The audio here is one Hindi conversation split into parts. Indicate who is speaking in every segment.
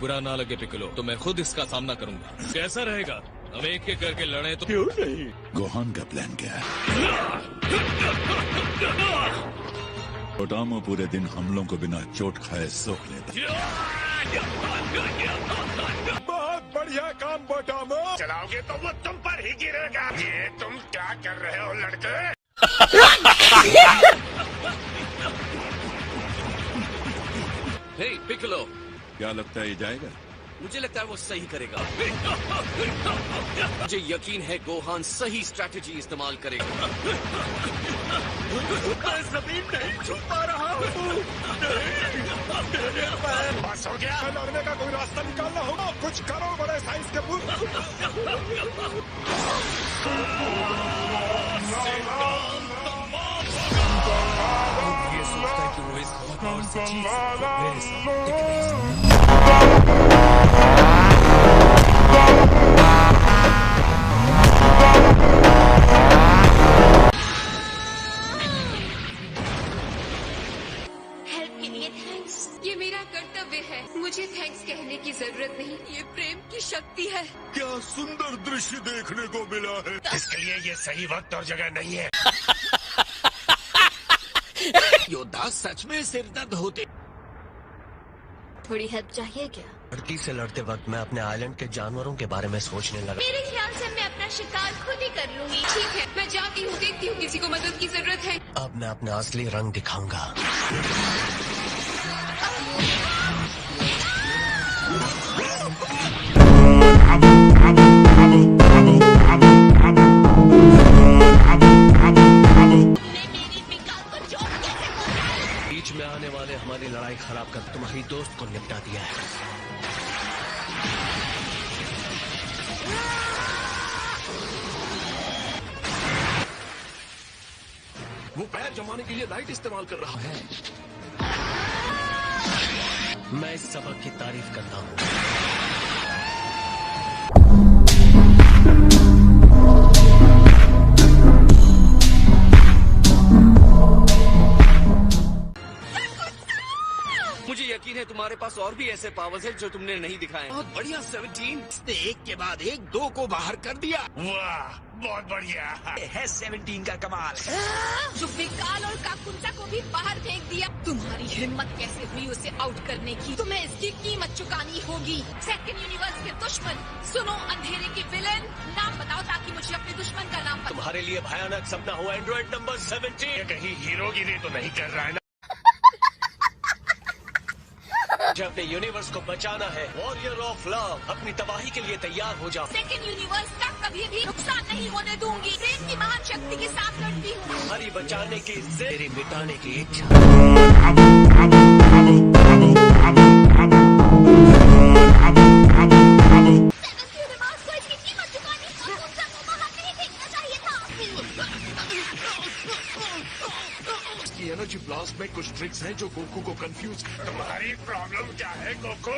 Speaker 1: बुरा ना लगे पिकलो तो मैं खुद इसका सामना करूंगा। कैसा रहेगा? हम एक एक करके लड़े तो?
Speaker 2: क्यों नहीं?
Speaker 3: गोहान का प्लान क्या है? ओटामो पूरे दिन हमलों को बिना चोट खाए सोख लेता।
Speaker 2: बहुत बढ़िया काम बोटामो। चलाओगे तो वो तुम पर ही गिरेगा। ये तुम क्या कर रहे हो लड़के?
Speaker 1: हे पिकलो,
Speaker 3: क्या लगता है ये जाएगा?
Speaker 1: मुझे लगता है वो सही करेगा। मुझे यकीन है गोहान सही स्ट्रैटेजी इस्तेमाल करेगा।
Speaker 2: मैं जमीन नहीं छू पा रहा हूँ। बस हो गया। लड़ने का कोई रास्ता निकालना होगा। कुछ करो बड़े साइंस के पुत्र।
Speaker 1: ये सोचता है कि वो इस बहुत से चीज मेरे साथ
Speaker 4: ये मेरा कर्तव्य है। मुझे थैंक्स कहने की जरूरत नहीं। ये प्रेम की शक्ति है।
Speaker 2: क्या सुंदर दृश्य देखने को मिला है। इसके लिए ये सही वक्त और जगह नहीं है।
Speaker 1: योद्धा सच में सिरदर्द होते।
Speaker 4: थोड़ी हेल्प चाहिए क्या?
Speaker 5: लड़की से लड़ते वक्त मैं अपने आइलैंड के जानवरों के बारे में सोचने लगा।
Speaker 4: मेरे ख्याल से मैं अपना शिकार खुद ही कर लूंगी। ठीक है, मैं जाती हूँ, देखती हूँ किसी को मदद की जरूरत है।
Speaker 5: अब मैं अपना असली रंग दिखाऊंगा। बीच में आने वाले हमारी लड़ाई खराब कर तुम्हारी दोस्त को निपटा दिया है।
Speaker 1: वो पैर जमाने के लिए लाइट इस्तेमाल कर रहा है।
Speaker 5: मैं इस सबक की तारीफ करता हूँ।
Speaker 1: मुझे यकीन है तुम्हारे पास और भी ऐसे पावर्स हैं जो तुमने नहीं दिखाए। बहुत बढ़िया 17 ने एक के बाद एक 2 को बाहर कर दिया।
Speaker 2: वाह, बहुत बढ़िया
Speaker 5: है 17 का कमाल।
Speaker 4: जो विकाल और काकुंचा को भी बाहर फेंक दिया। तुम्हारी हिम्मत कैसे हुई उसे आउट करने की? तुम्हें इसकी कीमत चुकानी होगी। सेकंड यूनिवर्स के दुश्मन, सुनो अंधेरे के विलेन, नाम बताओ ताकि मुझे अपने दुश्मन का नाम पता।
Speaker 5: तुम्हारे लिए भयानक सपना हुआ एंड्रॉइड नंबर 17।
Speaker 2: ये कहीं हीरोगिरी तो नहीं कर रहा है ना?
Speaker 5: मुझे अपने यूनिवर्स को बचाना है। वॉरियर ऑफ लव, अपनी तबाही के लिए तैयार हो जाओ।
Speaker 4: सेकंड यूनिवर्स का कभी भी नुकसान नहीं होने दूंगी। प्रेम की महान शक्ति के साथ लड़ती हूँ।
Speaker 5: तुम्हारी बचाने की जिद, तेरी मिटाने की इच्छा।
Speaker 2: एनर्जी ब्लास्ट में कुछ ट्रिक्स हैं जो गोकू को कंफ्यूज। तुम्हारी प्रॉब्लम क्या है गोकू?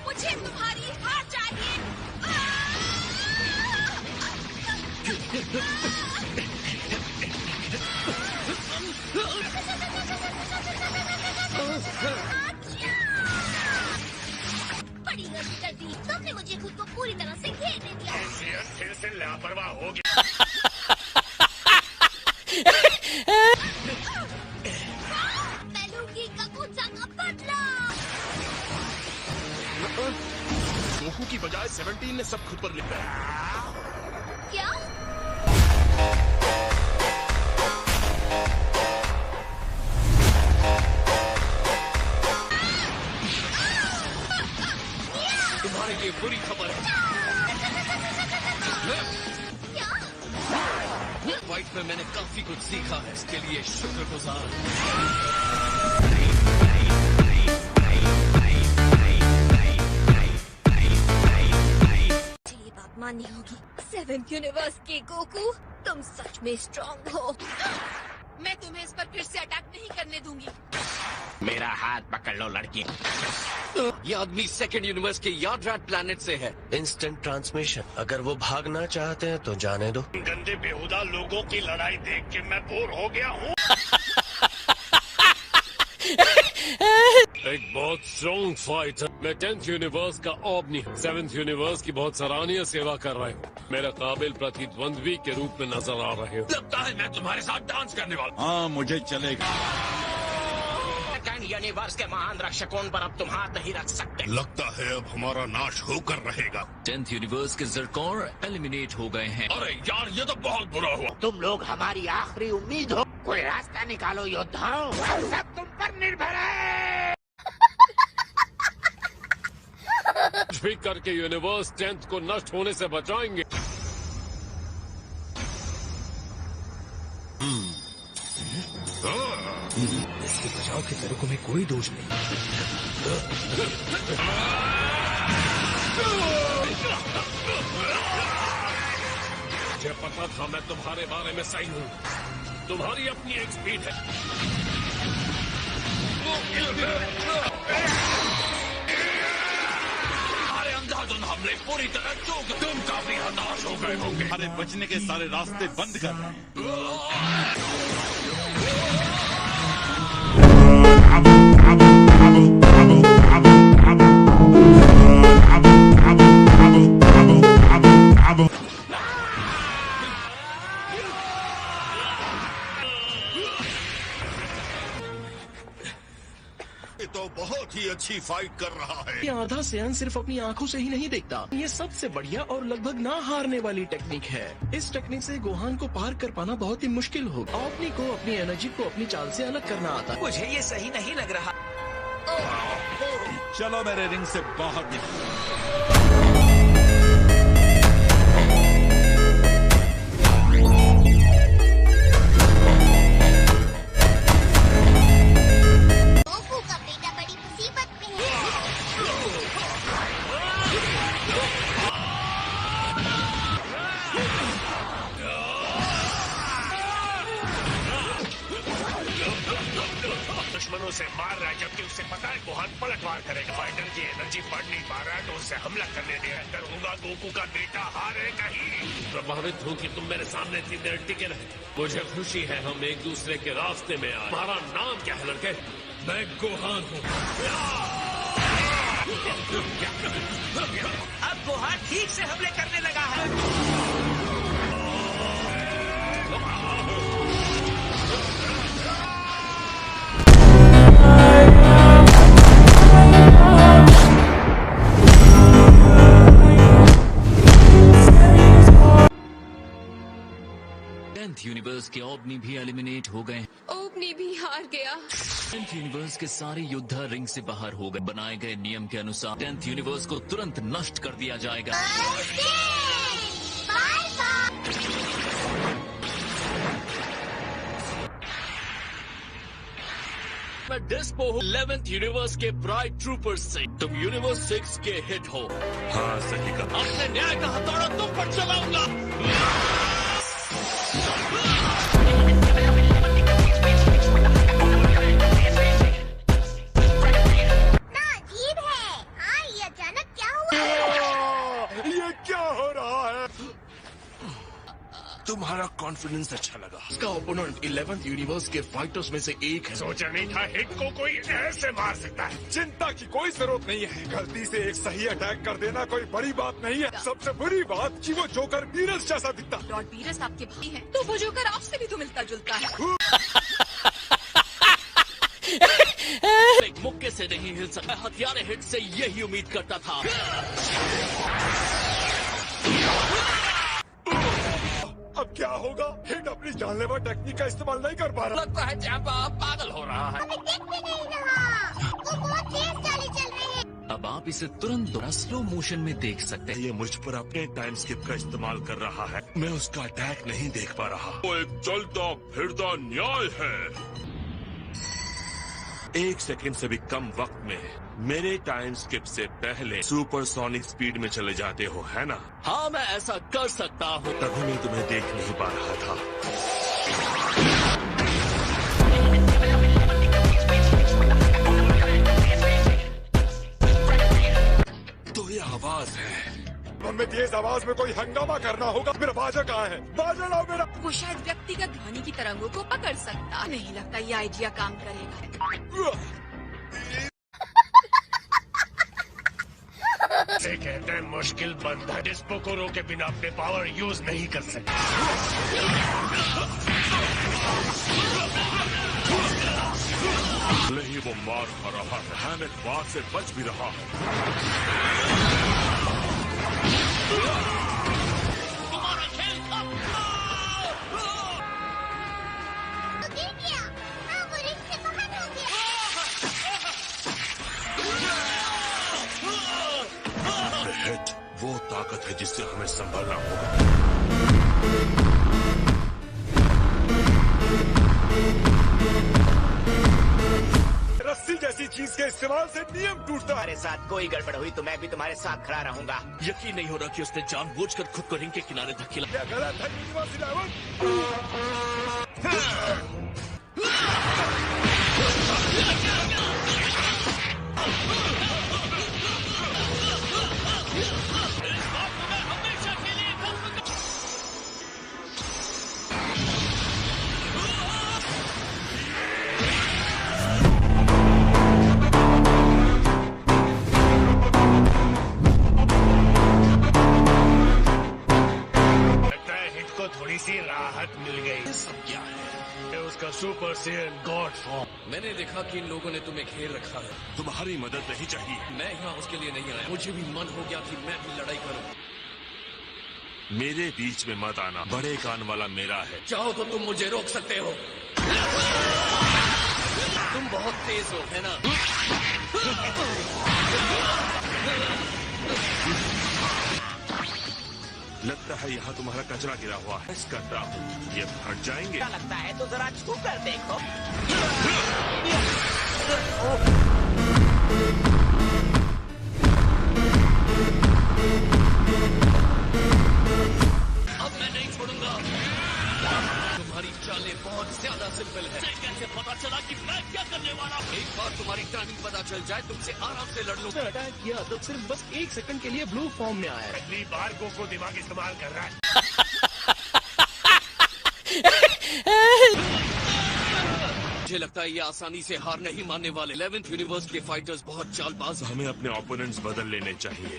Speaker 4: मुझे तुम्हारी हार चाहिए। बड़ी गलती कर दी तुमने। मुझे खुद को पूरी तरह से घेरने दिया।
Speaker 2: फिर से लापरवाह हो गया।
Speaker 4: मैं लूंगी काकुंचा का बदला।
Speaker 2: गोकू की बजाय 17 ने सब खुद पर लिखा है।
Speaker 4: क्या?
Speaker 1: तुम्हारे लिए बुरी खबर है।
Speaker 4: क्या?
Speaker 1: फाइट में मैंने काफी कुछ सीखा है, इसके लिए शुक्रगुजार।
Speaker 4: ये बात माननी होगी। 7 यूनिवर्स के गोकू, तुम सच में स्ट्रांग हो। मैं तुम्हें इस पर फिर से अटैक नहीं करने दूंगी।
Speaker 1: मेरा हाथ पकड़ लो लड़की। ये आदमी सेकंड यूनिवर्स के यार्ड्रैट प्लैनेट से है।
Speaker 5: Instant transmission. अगर वो भागना चाहते हैं तो जाने दो।
Speaker 2: गंदे बेहुदा लोगों की लड़ाई देख के मैं बोर हो गया हूँ।
Speaker 6: एक बहुत स्ट्रॉन्ग फाइट है। मैं 10th यूनिवर्स का ओमनी 7th यूनिवर्स की बहुत सराहनीय सेवा कर रहे हूँ। मेरा काबिल प्रतिद्वंद्वी के रूप में नजर आ रहे हो।
Speaker 1: लगता है मैं तुम्हारे साथ डांस करने वाला।
Speaker 3: हाँ मुझे चलेगा।
Speaker 1: यूनिवर्स के महान रक्षकों पर अब तुम हाथ नहीं रख सकते।
Speaker 2: लगता है अब हमारा नाश होकर रहेगा।
Speaker 7: 10th यूनिवर्स के ज़रकौर एलिमिनेट हो गए हैं।
Speaker 2: अरे यार ये तो बहुत बुरा हुआ।
Speaker 8: तुम लोग हमारी आखिरी उम्मीद हो। कोई रास्ता निकालो योद्धाओं, सब तुम पर निर्भर है।
Speaker 6: कुछ भी करके यूनिवर्स 10th को नष्ट होने से बचाएंगे।
Speaker 1: इसके बचाव के तरीकों में कोई दोष नहीं।
Speaker 6: मुझे पता था मैं तुम्हारे बारे में सही हूँ। तुम्हारी अपनी एक स्पीड है।
Speaker 1: हमारे अंधाधुंध हमले पूरी तरह चूक। तुम काफी हताश हो गए होंगे।
Speaker 3: अरे बचने के सारे रास्ते बंद कर रहे हैं।
Speaker 2: ये तो बहुत ही अच्छी फाइट कर रहा है।
Speaker 9: ये आधा सेहन सिर्फ अपनी आंखों से ही नहीं देखता। ये सबसे बढ़िया और लगभग ना हारने वाली टेक्निक है। इस टेक्निक से गोहान को पार कर पाना बहुत ही मुश्किल होगा। अपनी को अपनी एनर्जी को अपनी चाल से अलग करना आता है।
Speaker 1: मुझे ये सही नहीं लग रहा।
Speaker 3: चलो मेरे रिंग से बाहर निकलो।
Speaker 10: गोकू का बेटा बड़ी मुसीबत में है।
Speaker 2: दुश्मनों से मार रहा है जबकि उसे पता है गोहान पलटवार करेगा। फाइटर की एनर्जी बढ़ नहीं पा रहा है तो उससे हमला करने दे। डरूंगा गोकू का बेटा हारेगा ही।
Speaker 6: प्रभावित हूँ कि तुम मेरे सामने इतनी देर टिके रहे। मुझे खुशी है हम एक दूसरे के रास्ते में आए। तुम्हारा नाम क्या है लड़के? मैं गोहान हूँ।
Speaker 1: अब गोहान ठीक से हमले करने लगा है।
Speaker 7: यूनिवर्स के ओमनी भी एलिमिनेट हो गए।
Speaker 4: ओमनी भी हार गया।
Speaker 7: 10th यूनिवर्स के सारे योद्धा रिंग से बाहर हो गए। बनाए गए नियम के अनुसार 10th यूनिवर्स को तुरंत नष्ट कर दिया जाएगा।
Speaker 6: मैं डिस्पो हूँ 11th यूनिवर्स के ब्राइट ट्रूपर्स से। तुम यूनिवर्स 6 के हिट हो।
Speaker 2: हाँ सही कहा।
Speaker 6: अपने न्याय का हथौड़ा तुम पर चलाऊंगा।
Speaker 2: तुम्हारा कॉन्फिडेंस अच्छा लगा।
Speaker 9: इसका ओपोनेंट 11th यूनिवर्स के फाइटर्स में से एक है।
Speaker 2: सोचा नहीं था हिट को कोई ऐसे मार सकता है। चिंता की कोई जरूरत नहीं है। गलती से एक सही अटैक कर देना कोई बड़ी बात नहीं है। सबसे बुरी बात कि वो जोकर बीरस जैसा दिखता।
Speaker 4: लॉर्ड बीरस आपके भाई हैं, तो वो जोकर आपसे भी तो मिलता जुलता है।
Speaker 6: एक मुक्के से नहीं हिल सकता। हथियारे हिट से यही उम्मीद करता था।
Speaker 2: अब क्या होगा? हिट अपनी जानलेवा टेक्निक का इस्तेमाल नहीं कर पा रहा।
Speaker 6: लगता है जैपा पागल हो रहा है।
Speaker 10: देख भी नहीं रहा। वो बहुत तेज चाली चल रहे हैं।
Speaker 7: अब आप इसे तुरंत स्लो मोशन में देख सकते हैं।
Speaker 2: ये मुझ पर अपने टाइम स्किप का इस्तेमाल कर रहा है। मैं उसका अटैक नहीं देख पा रहा। वो एक चलता फिरता न्याय है। 1 सेकंड से भी कम वक्त में मेरे टाइम स्किप से पहले सुपरसोनिक स्पीड में चले जाते हो, है ना?
Speaker 6: हाँ मैं ऐसा कर सकता हूँ।
Speaker 2: तभी मैं तुम्हें देख नहीं पा रहा था। तेज आवाज में कोई हंगामा करना होगा। मेरा बाजा कहाँ है? बाजा लाओ मेरा।
Speaker 4: वो शायद व्यक्तिगत ध्वनि की तरंगों को पकड़ सकता। नहीं लगता ये आइडिया काम करेगा।
Speaker 5: से कहते हैं मुश्किल बंदा डिस्पो को रोके बिना अपने पावर यूज नहीं कर सकते।
Speaker 3: नहीं वो मार खा रहा है, हैमक बात से बच भी रहा है।
Speaker 10: तुम्हारा खेल गिर गया। हाँ, वो रिंग से बाहर हो गया।
Speaker 3: हिट वो ताकत है जिससे हमें संभलना होगा।
Speaker 2: रस्सी जैसी चीज के इस्तेमाल से नियम टूटता है।
Speaker 8: तुम्हारे साथ कोई गड़बड़ हुई तो मैं भी तुम्हारे साथ खड़ा रहूंगा।
Speaker 7: यकीन नहीं हो रहा कि उसने जानबूझकर खुद को रिंग के किनारे धकेला।
Speaker 2: क्या गलत है यूनिवर्स 11?
Speaker 5: थोड़ी सी राहत मिल गई।
Speaker 6: सब क्या है?
Speaker 5: उसका सुपर सेयन गॉड फॉर्म।
Speaker 6: मैंने देखा कि इन लोगों ने तुम्हें घेर रखा है।
Speaker 3: तुम्हारी मदद नहीं चाहिए।
Speaker 6: मैं यहाँ उसके लिए नहीं आया। मुझे भी मन हो गया कि मैं भी लड़ाई करूं।
Speaker 3: मेरे बीच में मत आना, बड़े कान वाला मेरा है।
Speaker 6: चाहो तो तुम मुझे रोक सकते हो। तुम बहुत तेज हो, है ना?
Speaker 3: लगता है यहाँ तुम्हारा कचरा गिरा हुआ है। करता हूँ ये हट जाएंगे।
Speaker 8: क्या लगता है तो जरा छू कर देखो।
Speaker 6: अब मैं नहीं छोड़ूंगा। तुम्हारी चालें बहुत ज्यादा सिंपल है।
Speaker 7: कैसे पता चला कि मैं क्या करने वाला हूँ?
Speaker 6: एक बार तुम्हारी टाइमिंग पता चल जाए तुमसे आराम से लड़ लूं।
Speaker 9: अटैक किया तो सिर्फ बस 1 सेकंड के लिए ब्लू फॉर्म में आया।
Speaker 5: पहली बार को दिमाग इस्तेमाल कर रहा है।
Speaker 6: मुझे लगता है ये आसानी से हार नहीं मानने वाले। 11th यूनिवर्स के फाइटर्स बहुत चालबाज हैं।
Speaker 3: हमें अपने ओपोनेंट्स बदल लेने चाहिए।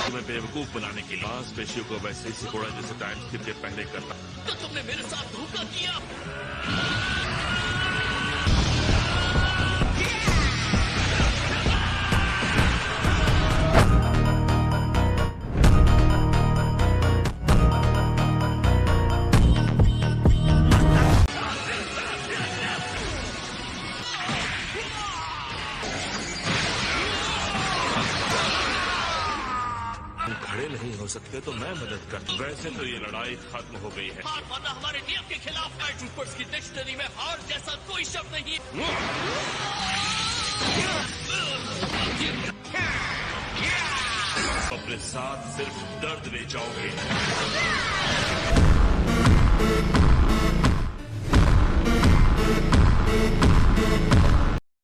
Speaker 3: तुम्हें बेवकूफ बनाने के लिए मांसपेशियों को वैसे ही सिकोड़ा जैसे टाइम स्किप के पहले करना।
Speaker 7: तो तुमने मेरे साथ धोखा किया।
Speaker 3: खड़े नहीं हो सकते तो मैं मदद कर। वैसे तो ये लड़ाई खत्म हो गई है।
Speaker 7: हार मानना हमारे नियम के खिलाफ है। ट्रूपर्स की डिक्शनरी में हार जैसा कोई शब्द नहीं।
Speaker 3: अपने साथ सिर्फ दर्द ले जाओगे।